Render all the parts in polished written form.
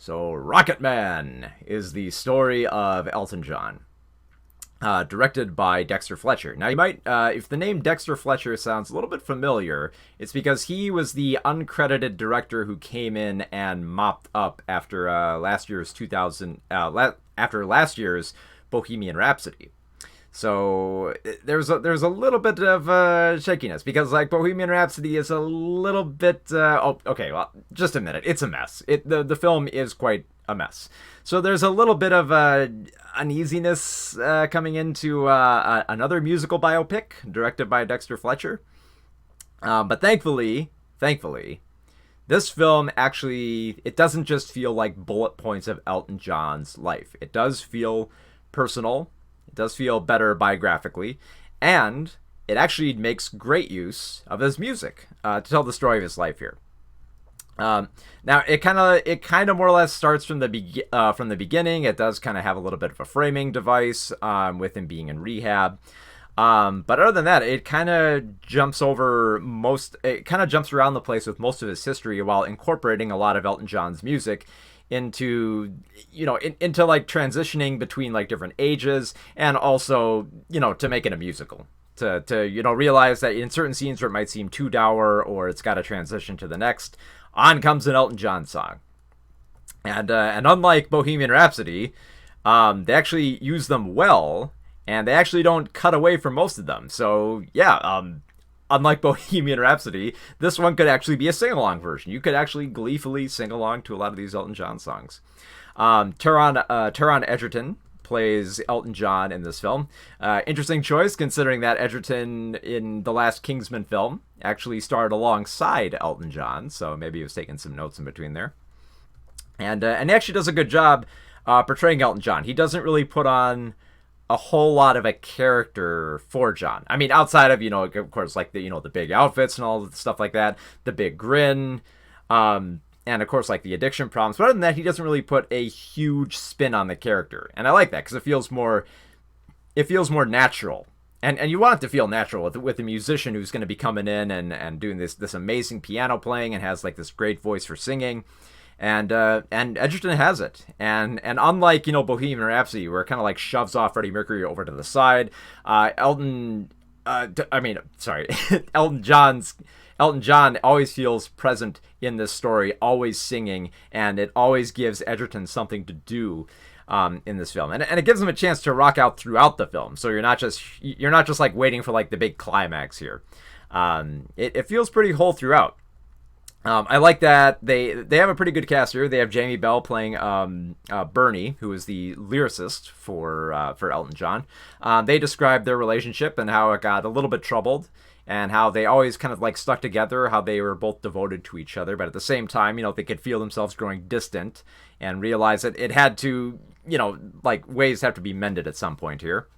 So, Rocketman is the story of Elton John, directed by Dexter Fletcher. Now, you might, if the name Dexter Fletcher sounds a little bit familiar, it's because he was the uncredited director who came in and mopped up after after last year's Bohemian Rhapsody. So there's a little bit of shakiness because like Bohemian Rhapsody is a little bit okay, well, just a minute, it's a mess. The film is quite a mess. So there's a little bit of uneasiness coming into another musical biopic directed by Dexter Fletcher. But thankfully, this film actually, it doesn't just feel like bullet points of Elton John's life. It does feel personal. It does feel better biographically, and it actually makes great use of his music to tell the story of his life here. Now it kind of more or less starts from the beginning. It does kind of have a little bit of a framing device with him being in rehab. But other than that, it kind of jumps around the place with most of his history while incorporating a lot of Elton John's music into into like transitioning between like different ages, and also to make it a musical, to realize that in certain scenes where it might seem too dour or it's got to transition to the next, on comes an Elton John song. And unlike Bohemian Rhapsody, they actually use them well, and they actually don't cut away from most of them. So yeah, unlike Bohemian Rhapsody, this one could actually be a sing-along version. You could actually gleefully sing along to a lot of these Elton John songs. Taron Egerton plays Elton John in this film. Interesting choice, considering that Egerton in the last Kingsman film actually starred alongside Elton John, so maybe he was taking some notes in between there. And he actually does a good job portraying Elton John. He doesn't really put on a whole lot of a character for John. I mean, outside of, of course, like the big outfits and all the stuff like that, the big grin, and of course, like the addiction problems. But other than that, he doesn't really put a huge spin on the character. And I like that because it feels more natural. And you want it to feel natural with a musician who's going to be coming in and doing this amazing piano playing and has like this great voice for singing. And Egerton has it, and unlike Bohemian Rhapsody, where it kind of like shoves off Freddie Mercury over to the side, Elton John always feels present in this story, always singing, and it always gives Egerton something to do in this film, and it gives him a chance to rock out throughout the film. So you're not just like waiting for like the big climax here. It feels pretty whole throughout. I like that they have a pretty good cast here. They have Jamie Bell playing Bernie, who is the lyricist for Elton John. They describe their relationship and how it got a little bit troubled, and how they always kind of like stuck together, how they were both devoted to each other, but at the same time, they could feel themselves growing distant and realize that it had to, like ways have to be mended at some point here.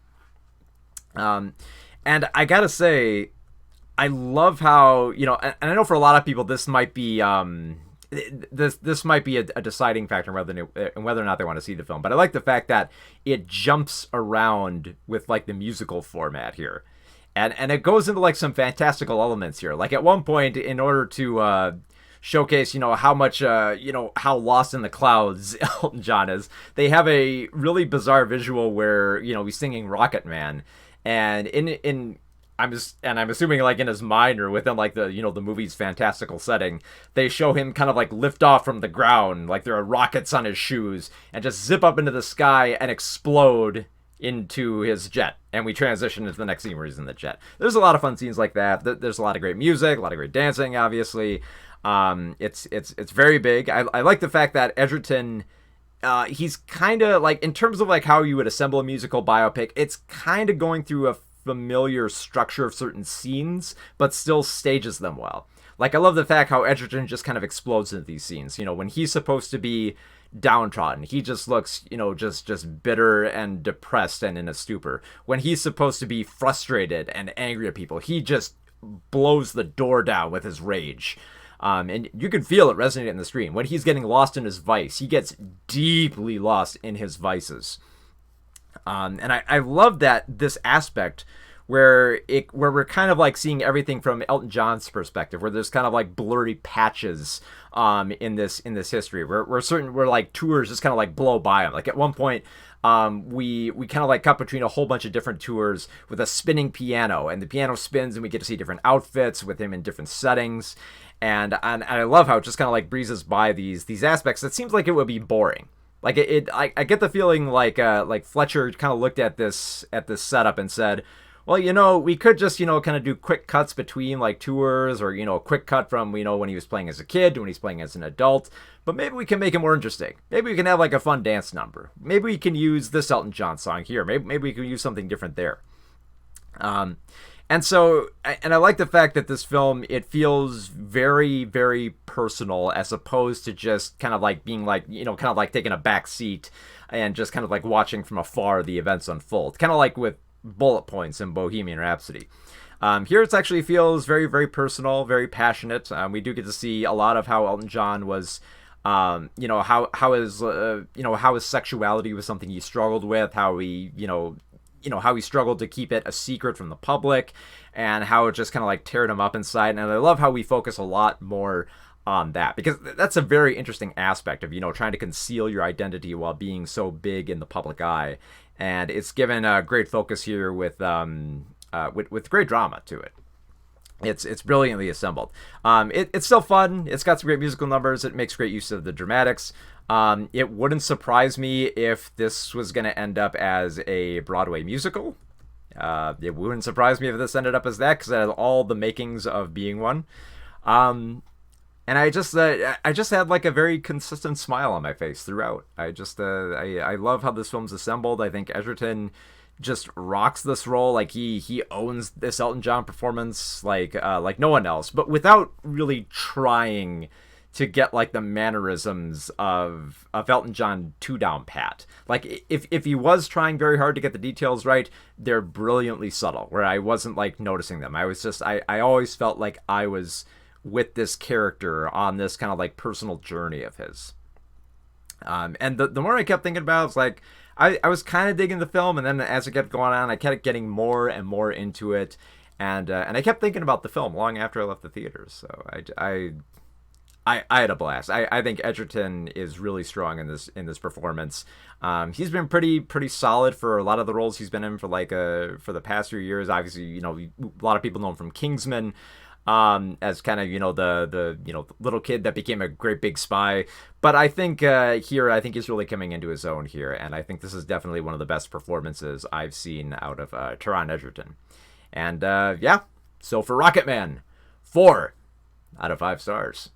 And I gotta say, I love how, and I know for a lot of people this might be this might be a deciding factor in whether or not they want to see the film. But I like the fact that it jumps around with like the musical format here, and it goes into like some fantastical elements here. Like at one point, in order to showcase how much how lost in the clouds Elton John is, they have a really bizarre visual where he's singing Rocketman, and I'm assuming like in his mind or within like the the movie's fantastical setting, they show him kind of like lift off from the ground, like there are rockets on his shoes, and just zip up into the sky and explode into his jet. And we transition into the next scene where he's in the jet. There's a lot of fun scenes like that. There's a lot of great music, a lot of great dancing, obviously. It's very big. I like the fact that Egerton, he's kind of like, in terms of like how you would assemble a musical biopic, it's kind of going through a familiar structure of certain scenes, but still stages them well. Like, I love the fact how Egerton just kind of explodes into these scenes. When he's supposed to be downtrodden, he just looks, just bitter and depressed and in a stupor. When he's supposed to be frustrated and angry at people, he just blows the door down with his rage. And you can feel it resonate in the screen. When he's getting lost in his vice, he gets deeply lost in his vices. And I love that this aspect where we're kind of like seeing everything from Elton John's perspective, where there's kind of like blurry patches in this history, where like tours just kind of like blow by him. Like at one point, we kind of like cut between a whole bunch of different tours with a spinning piano, and the piano spins, and we get to see different outfits with him in different settings, and I love how it just kind of like breezes by these aspects. It seems like it would be boring. Like I get the feeling like Fletcher kind of looked at this setup and said, well, we could just, kind of do quick cuts between like tours, or, a quick cut from, when he was playing as a kid to when he's playing as an adult. But maybe we can make it more interesting. Maybe we can have like a fun dance number. Maybe we can use this Elton John song here. Maybe we can use something different there. And I like the fact that this film, it feels very, very personal, as opposed to just kind of like being like, kind of like taking a back seat and just kind of like watching from afar the events unfold. Kind of like with bullet points in Bohemian Rhapsody. Here it actually feels very, very personal, very passionate. We do get to see a lot of how Elton John was, how his sexuality was something he struggled with, how he struggled to keep it a secret from the public, and how it just kind of like teared him up inside. And I love how we focus a lot more on that, because that's a very interesting aspect of, trying to conceal your identity while being so big in the public eye. And it's given a great focus here with great drama to it. It's brilliantly assembled. It's still fun. It's got some great musical numbers. It makes great use of the dramatics. It wouldn't surprise me if this was going to end up as a Broadway musical. It wouldn't surprise me if this ended up as that, because it has all the makings of being one. And I just had like a very consistent smile on my face throughout. I love how this film's assembled. I think Edgerton just rocks this role. Like he owns this Elton John performance like no one else, but without really trying to get like the mannerisms of Elton John too down pat. Like if he was trying very hard to get the details right, they're brilliantly subtle, where I wasn't like noticing them. I always felt like I was with this character on this kind of like personal journey of his. And the more I kept thinking about it, it was like I was kind of digging the film, and then as it kept going on, I kept getting more and more into it, and I kept thinking about the film long after I left the theaters. So I had a blast. I think Edgerton is really strong in this performance. He's been pretty solid for a lot of the roles he's been in for the past few years. Obviously, a lot of people know him from Kingsman, as kind of the little kid that became a great big spy. But I think here he's really coming into his own here, and I think this is definitely one of the best performances I've seen out of Taron Egerton. And so for Rocketman, 4 out of 5 stars.